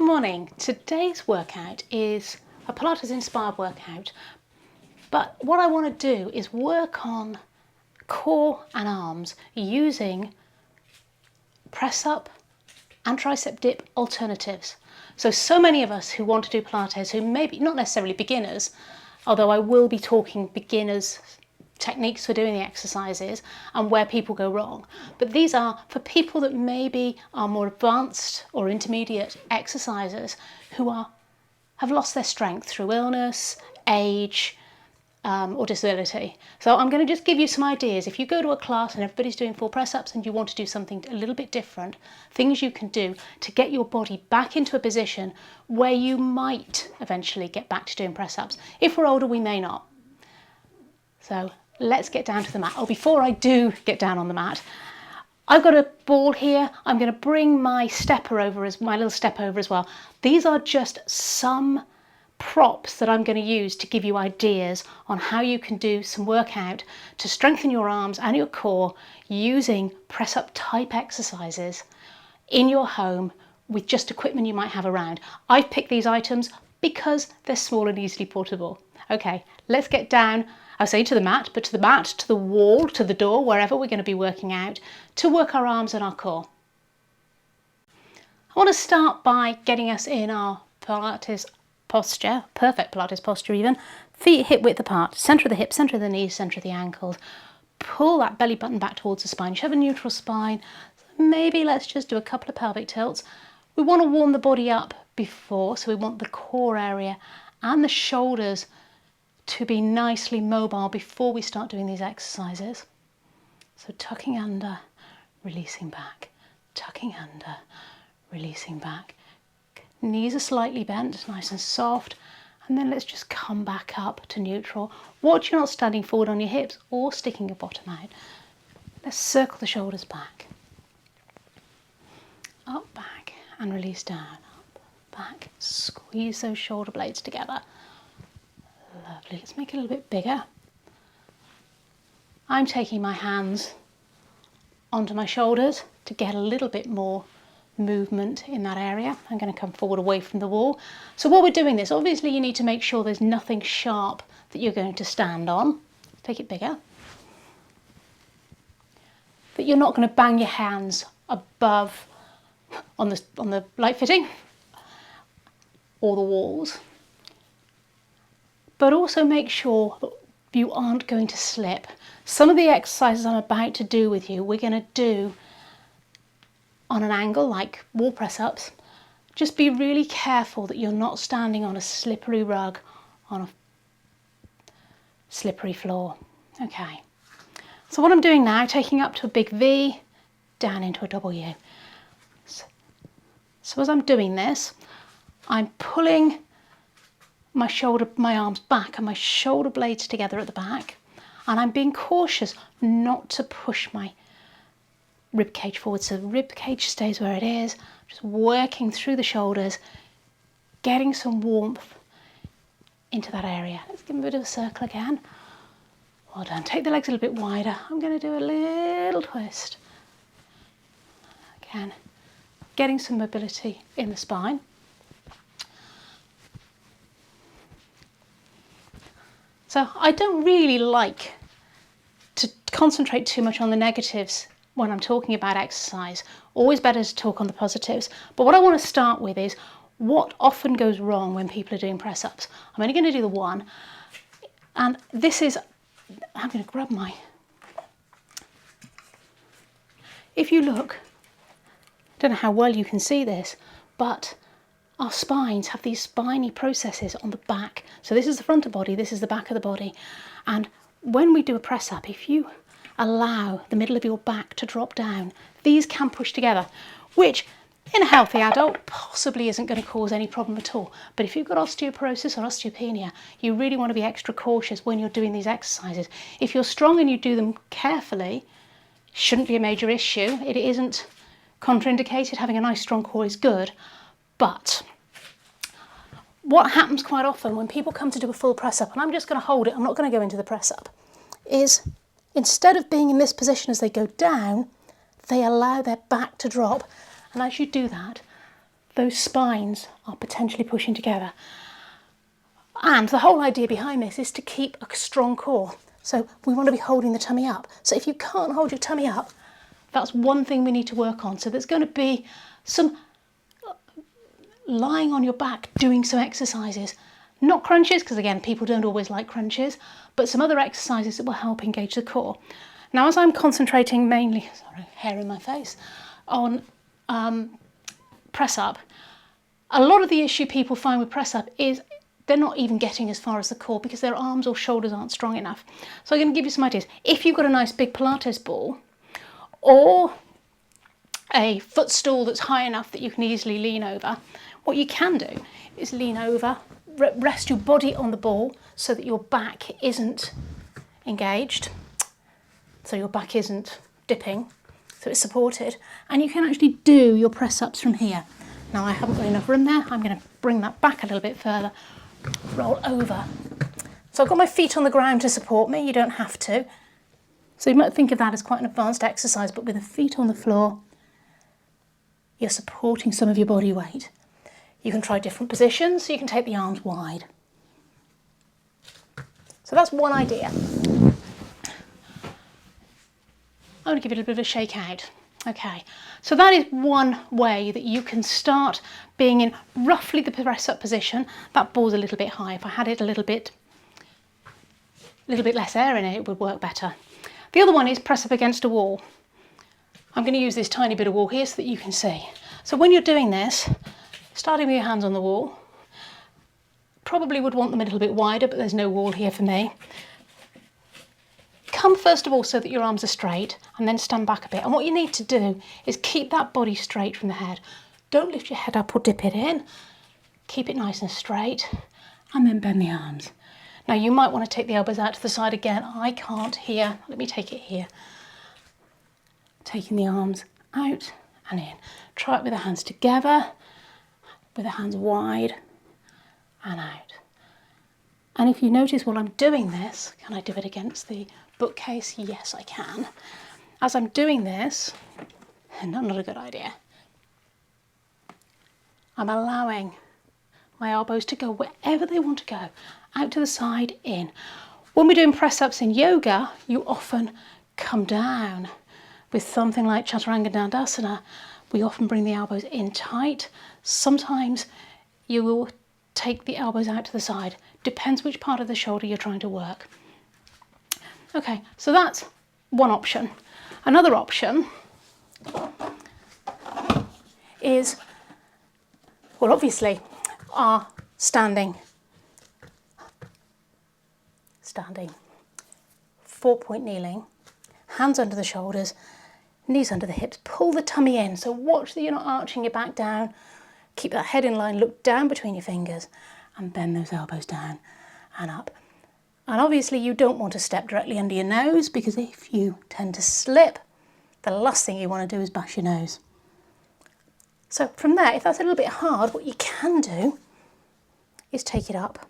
Morning. Today's workout is a Pilates inspired workout, but what I want to do is work on core and arms using press up and tricep dip alternatives. So many of us who want to do Pilates, who maybe not necessarily beginners, although I will be talking beginners techniques for doing the exercises and where people go wrong, but these are for people that maybe are more advanced or intermediate exercisers who have lost their strength through illness, age, or disability. So I'm going to just give you some ideas. If you go to a class and everybody's doing full press-ups and you want to do something a little bit different, things you can do to get your body back into a position where you might eventually get back to doing press-ups. If we're older, we may not. So let's get down to the mat. Oh, before I do get down on the mat, I've got a ball here. I'm going to bring my stepper over, my little step over as well. These are just some props that I'm going to use to give you ideas on how you can do some workout to strengthen your arms and your core using press-up type exercises in your home with just equipment you might have around. I've picked these items because they're small and easily portable. Okay, let's get down. I say to the mat, but to the mat, to the wall, to the door, wherever we're going to be working out, to work our arms and our core. I want to start by getting us in our Pilates posture, perfect Pilates posture even, feet hip width apart, centre of the hips, centre of the knees, centre of the ankles. Pull that belly button back towards the spine. You have a neutral spine. Maybe let's just do a couple of pelvic tilts. We want to warm the body up before, so we want the core area and the shoulders to be nicely mobile before we start doing these exercises. So tucking under, releasing back, tucking under, releasing back. Knees are slightly bent, nice and soft, and then let's just come back up to neutral. Watch you're not standing forward on your hips or sticking your bottom out. Let's circle the shoulders back. Up, back, and release down. Up, back, squeeze those shoulder blades together. Lovely, let's make it a little bit bigger. I'm taking my hands onto my shoulders to get a little bit more movement in that area. I'm going to come forward away from the wall. So while we're doing this, obviously you need to make sure there's nothing sharp that you're going to stand on. Take it bigger. That you're not going to bang your hands above on the light fitting or the walls. But also make sure that you aren't going to slip. Some of the exercises I'm about to do with you, we're going to do on an angle like wall press-ups. Just be really careful that you're not standing on a slippery rug, on a slippery floor. Okay, so what I'm doing now, taking up to a big V, down into a W. So as I'm doing this, I'm pulling my arms back and my shoulder blades together at the back, and I'm being cautious not to push my rib cage forward, so the rib cage stays where it is. Just working through the shoulders, getting some warmth into that area. Let's give a bit of a circle again. Well done. Take the legs a little bit wider. I'm going to do a little twist. Again, getting some mobility in the spine. So I don't really like to concentrate too much on the negatives when I'm talking about exercise. Always better to talk on the positives. But what I want to start with is what often goes wrong when people are doing press-ups. I'm only going to do the one. And this is, I'm going to grab my, if you look, I don't know how well you can see this, but our spines have these spiny processes on the back. So this is the front of the body, this is the back of the body. And when we do a press up, if you allow the middle of your back to drop down, these can push together, which in a healthy adult possibly isn't going to cause any problem at all. But if you've got osteoporosis or osteopenia, you really want to be extra cautious when you're doing these exercises. If you're strong and you do them carefully, shouldn't be a major issue. It isn't contraindicated. Having a nice strong core is good. But what happens quite often when people come to do a full press-up, and I'm just going to hold it, I'm not going to go into the press-up, is instead of being in this position as they go down, they allow their back to drop. And as you do that, those spines are potentially pushing together. And the whole idea behind this is to keep a strong core. So we want to be holding the tummy up. So if you can't hold your tummy up, that's one thing we need to work on. So there's going to be some lying on your back, doing some exercises. Not crunches, because again, people don't always like crunches, but some other exercises that will help engage the core. Now, as I'm concentrating mainly, sorry, hair in my face, on press up, a lot of the issue people find with press up is they're not even getting as far as the core because their arms or shoulders aren't strong enough. So I'm going to give you some ideas. If you've got a nice big Pilates ball or a footstool that's high enough that you can easily lean over, what you can do is lean over, rest your body on the ball so that your back isn't engaged, so your back isn't dipping, so it's supported, and you can actually do your press ups from here. Now I haven't got enough room there, I'm going to bring that back a little bit further, roll over. So I've got my feet on the ground to support me, you don't have to. So you might think of that as quite an advanced exercise, but with the feet on the floor, you're supporting some of your body weight. You can try different positions, so you can take the arms wide. So that's one idea. I'm going to give it a bit of a shake out. Okay, so that is one way that you can start being in roughly the press up position. That ball's a little bit high. If I had it a little bit less air in it, it would work better. The other one is press up against a wall. I'm going to use this tiny bit of wall here so that you can see. So when you're doing this, starting with your hands on the wall, probably would want them a little bit wider, but there's no wall here for me. Come first of all so that your arms are straight and then stand back a bit. And what you need to do is keep that body straight from the head. Don't lift your head up or dip it in. Keep it nice and straight and then bend the arms. Now you might want to take the elbows out to the side again. I can't here. Let me take it here. Taking the arms out and in. Try it with the hands together, with the hands wide and out. And if you notice while I'm doing this, can I do it against the bookcase? Yes, I can. As I'm doing this, not a good idea, I'm allowing my elbows to go wherever they want to go, out to the side, in. When we're doing press ups in yoga, you often come down. With something like Chaturanga Dandasana, we often bring the elbows in tight. Sometimes you will take the elbows out to the side. Depends which part of the shoulder you're trying to work. Okay, so that's one option. Another option is, well, obviously, our standing, 4-point kneeling, hands under the shoulders, knees under the hips, pull the tummy in. So watch that you're not arching your back down. Keep that head in line, look down between your fingers and bend those elbows down and up. And obviously you don't want to step directly under your nose because if you tend to slip, the last thing you want to do is bash your nose. So from there, if that's a little bit hard, what you can do is take it up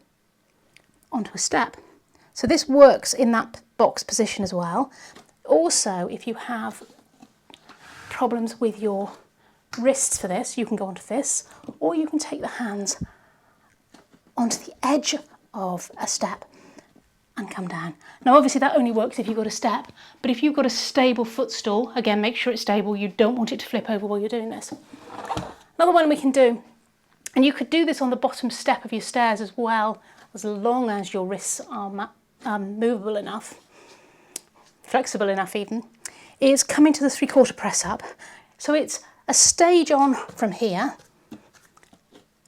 onto a step. So this works in that box position as well. Also, if you have problems with your wrists for this, you can go onto this, or you can take the hands onto the edge of a step and come down. Now obviously that only works if you've got a step, but if you've got a stable footstool, again, make sure it's stable. You don't want it to flip over while you're doing this. Another one we can do, and you could do this on the bottom step of your stairs as well, as long as your wrists are movable enough, flexible enough even, is coming to the 3/4 press up. So it's a stage on from here,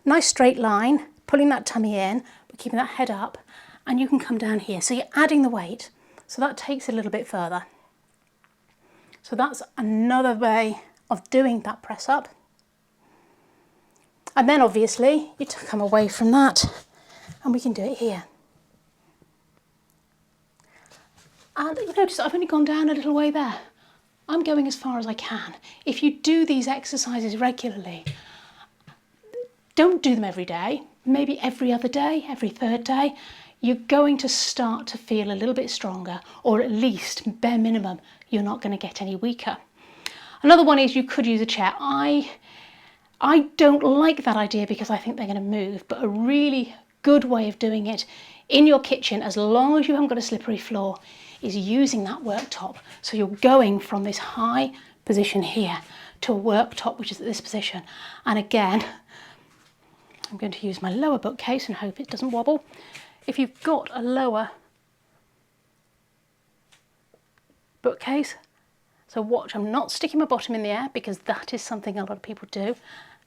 nice straight line, pulling that tummy in, but keeping that head up, and you can come down here. So you're adding the weight, so that takes it a little bit further. So that's another way of doing that press up. And then obviously you come away from that and we can do it here. And you notice I've only gone down a little way there. I'm going as far as I can. If you do these exercises regularly, don't do them every day, maybe every other day, every third day, you're going to start to feel a little bit stronger, or at least, bare minimum, you're not going to get any weaker. Another one is you could use a chair. I I don't like that idea because I think they're going to move, but a really good way of doing it in your kitchen, as long as you haven't got a slippery floor, is using that worktop. So you're going from this high position here to a worktop which is at this position. And again, I'm going to use my lower bookcase and hope it doesn't wobble. If you've got a lower bookcase, so watch, I'm not sticking my bottom in the air because that is something a lot of people do.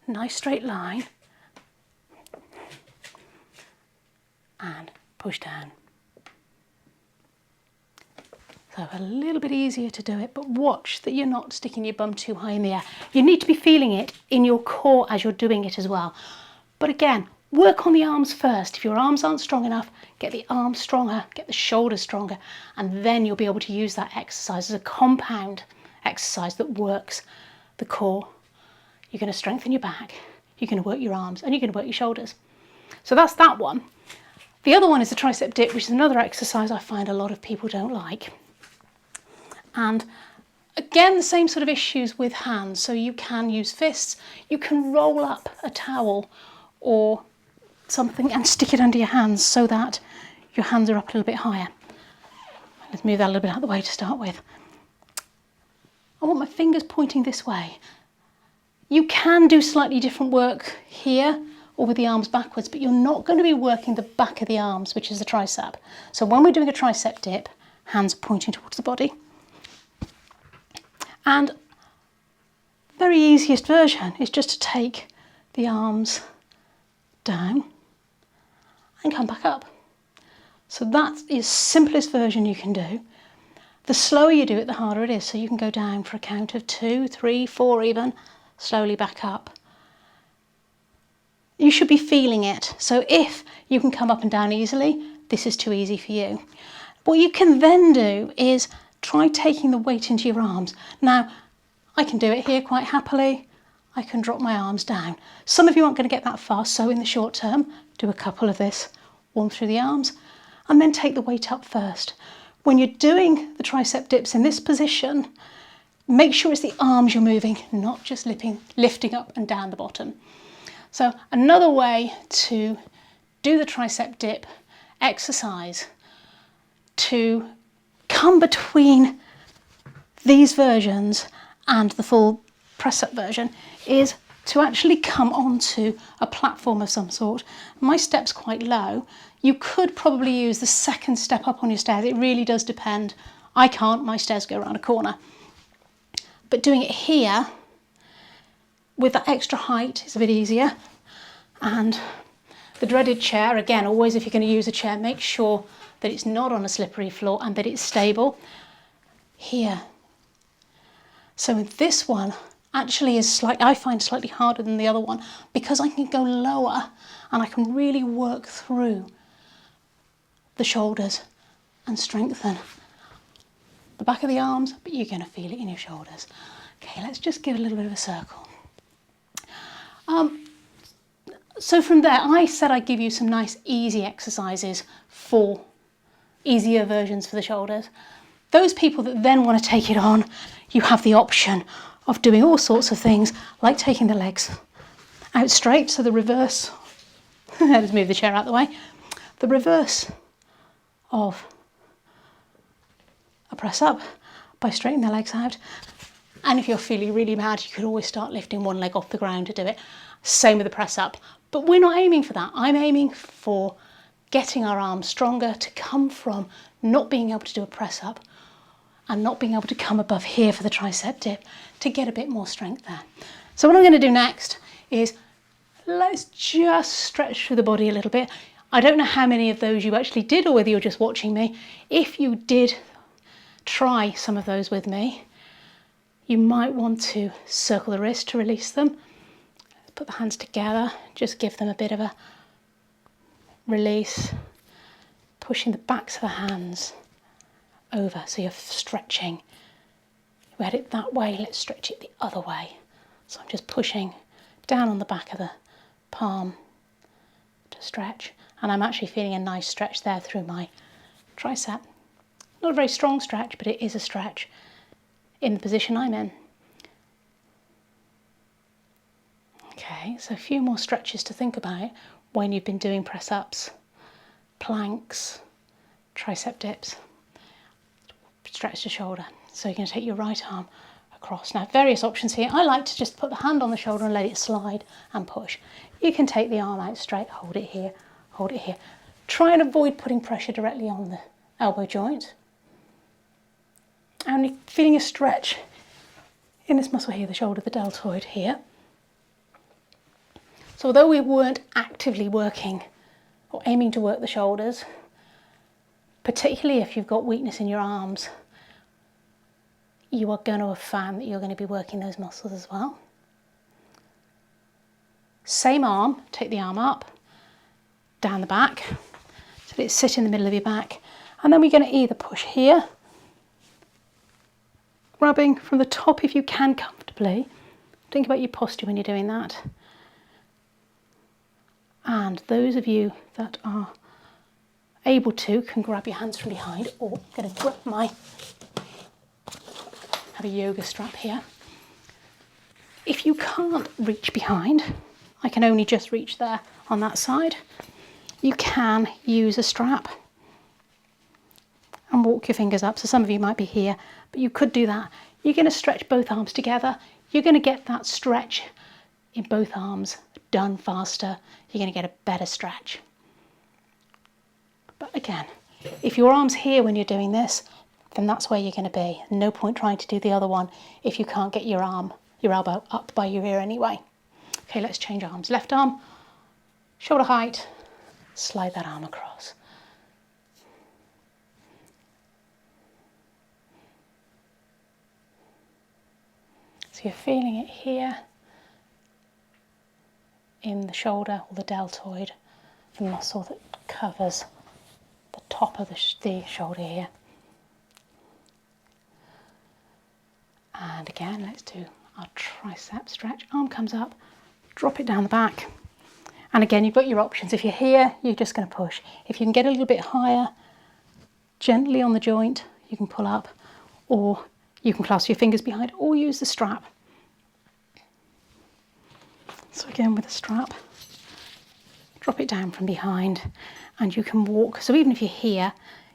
Nice straight line and push down. So a little bit easier to do it, but watch that you're not sticking your bum too high in the air. You need to be feeling it in your core as you're doing it as well. But again, work on the arms first. If your arms aren't strong enough, get the arms stronger, get the shoulders stronger, and then you'll be able to use that exercise as a compound exercise that works the core. You're going to strengthen your back, you're going to work your arms, and you're going to work your shoulders. So that's that one. The other one is the tricep dip, which is another exercise I find a lot of people don't like. And again, the same sort of issues with hands. So you can use fists, you can roll up a towel or something and stick it under your hands so that your hands are up a little bit higher. Let's move that a little bit out of the way to start with. I want my fingers pointing this way. You can do slightly different work here or with the arms backwards, but you're not going to be working the back of the arms, which is the tricep. So when we're doing a tricep dip, hands pointing towards the body. And very easiest version is just to take the arms down and come back up. So that's the simplest version you can do. The slower you do it, the harder it is. So you can go down for a count of 2, 3, 4 even, slowly back up. You should be feeling it. So if you can come up and down easily, this is too easy for you. What you can then do is try taking the weight into your arms. Now, I can do it here quite happily. I can drop my arms down. Some of you aren't going to get that far, so in the short term, do a couple of this, one through the arms, and then take the weight up first. When you're doing the tricep dips in this position, make sure it's the arms you're moving, not just lifting up and down the bottom. So another way to do the tricep dip exercise to come between these versions and the full press-up version is to actually come onto a platform of some sort. My step's quite low. You could probably use the second step up on your stairs. It really does depend. I can't, my stairs go around a corner. But doing it here with that extra height is a bit easier. And the dreaded chair, again, always if you're going to use a chair, make sure that it's not on a slippery floor and that it's stable. Here. So this one actually is I find slightly harder than the other one because I can go lower and I can really work through the shoulders and strengthen the back of the arms, but you're going to feel it in your shoulders. Okay, let's just give a little bit of a circle. So from there, I said I'd give you some nice easy exercises for easier versions for the shoulders. Those people that then want to take it on, you have the option of doing all sorts of things, like taking the legs out straight, so the reverse, let's move the chair out of the way, the reverse of a press up by straightening the legs out. And if you're feeling really mad, you could always start lifting one leg off the ground to do it. Same with the press up. But we're not aiming for that. I'm aiming for getting our arms stronger to come from not being able to do a press up and not being able to come above here for the tricep dip to get a bit more strength there. So what I'm going to do next is let's just stretch through the body a little bit. I don't know how many of those you actually did or whether you're just watching me. If you did try some of those with me, you might want to circle the wrist to release them. Put the hands together, just give them a bit of a release, pushing the backs of the hands over so you're stretching. We had it that way, let's stretch it the other way. So I'm just pushing down on the back of the palm to stretch, and I'm actually feeling a nice stretch there through my tricep. Not a very strong stretch, but it is a stretch in the position I'm in. Okay, so a few more stretches to think about when you've been doing press-ups, planks, tricep dips. Stretch the shoulder. So you're going to take your right arm across. Now, various options here. I like to just put the hand on the shoulder and let it slide and push. You can take the arm out straight, hold it here, hold it here. Try and avoid putting pressure directly on the elbow joint. And you're feeling a stretch in this muscle here, the shoulder, the deltoid here. So although we weren't actively working or aiming to work the shoulders, particularly if you've got weakness in your arms, you are going to have found that you're going to be working those muscles as well. Same arm, take the arm up, down the back, so that it sits in the middle of your back. And then we're going to either push here, grabbing from the top if you can comfortably. Think about your posture when you're doing that. And those of you that are able to can grab your hands from behind, or I'm going to grab have a yoga strap here. If you can't reach behind, I can only just reach there on that side, you can use a strap and walk your fingers up. So some of you might be here, but you could do that. You're going to stretch both arms together. You're going to get that stretch in both arms done faster. You're going to get a better stretch. But again, if your arm's here when you're doing this, then that's where you're going to be. No point trying to do the other one if you can't get your elbow up by your ear anyway. Okay, let's change arms. Left arm, shoulder height, slide that arm across. So you're feeling it here in the shoulder or the deltoid, the muscle that covers the top of the shoulder here. And again, let's do our tricep stretch. Arm comes up, drop it down the back. And again, you've got your options. If you're here, you're just going to push. If you can get a little bit higher, gently on the joint, you can pull up, or you can clasp your fingers behind, or use the strap. So again, with the strap, drop it down from behind, and you can walk. So even if you're here,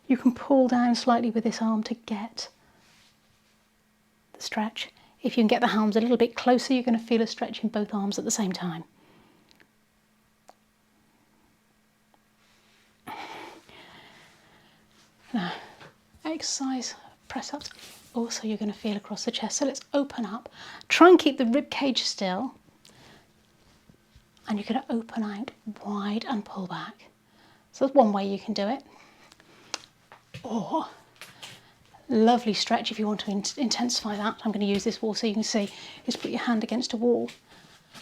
you can pull down slightly with this arm to get the stretch. If you can get the arms a little bit closer, you're going to feel a stretch in both arms at the same time. Now, exercise press-ups, also you're going to feel across the chest. So let's open up. Try and keep the rib cage still. And you're going to open out wide and pull back. So that's one way you can do it. Or, lovely stretch if you want to intensify that. I'm going to use this wall so you can see, is put your hand against a wall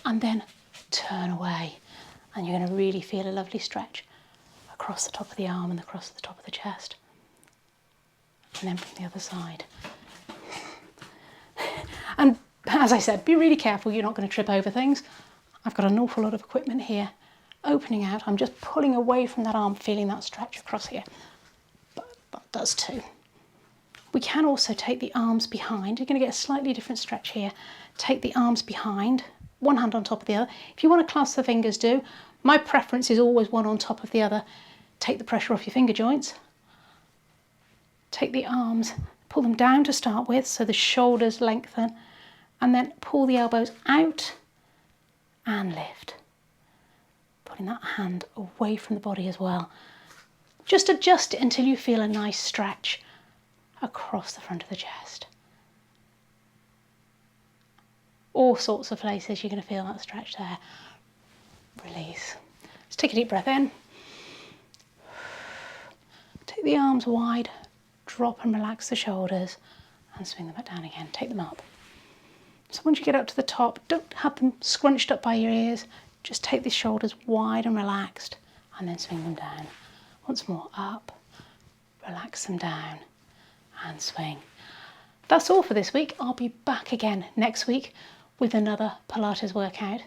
and then turn away. And you're going to really feel a lovely stretch across the top of the arm and across the top of the chest. And then from the other side. And as I said, be really careful you're not going to trip over things. I've got an awful lot of equipment here. Opening out, I'm just pulling away from that arm, feeling that stretch across here. But that does too. We can also take the arms behind. You're going to get a slightly different stretch here. Take the arms behind, one hand on top of the other. If you want to clasp the fingers, do. My preference is always one on top of the other. Take the pressure off your finger joints. Take the arms, pull them down to start with so the shoulders lengthen, and then pull the elbows out and lift. Putting that hand away from the body as well. Just adjust it until you feel a nice stretch across the front of the chest. All sorts of places you're going to feel that stretch there. Release. Let's take a deep breath in. Take the arms wide, drop and relax the shoulders and swing them back down again. Take them up. So once you get up to the top, don't have them scrunched up by your ears. Just take the shoulders wide and relaxed and then swing them down. Once more, up, relax them down and swing. That's all for this week. I'll be back again next week with another Pilates workout.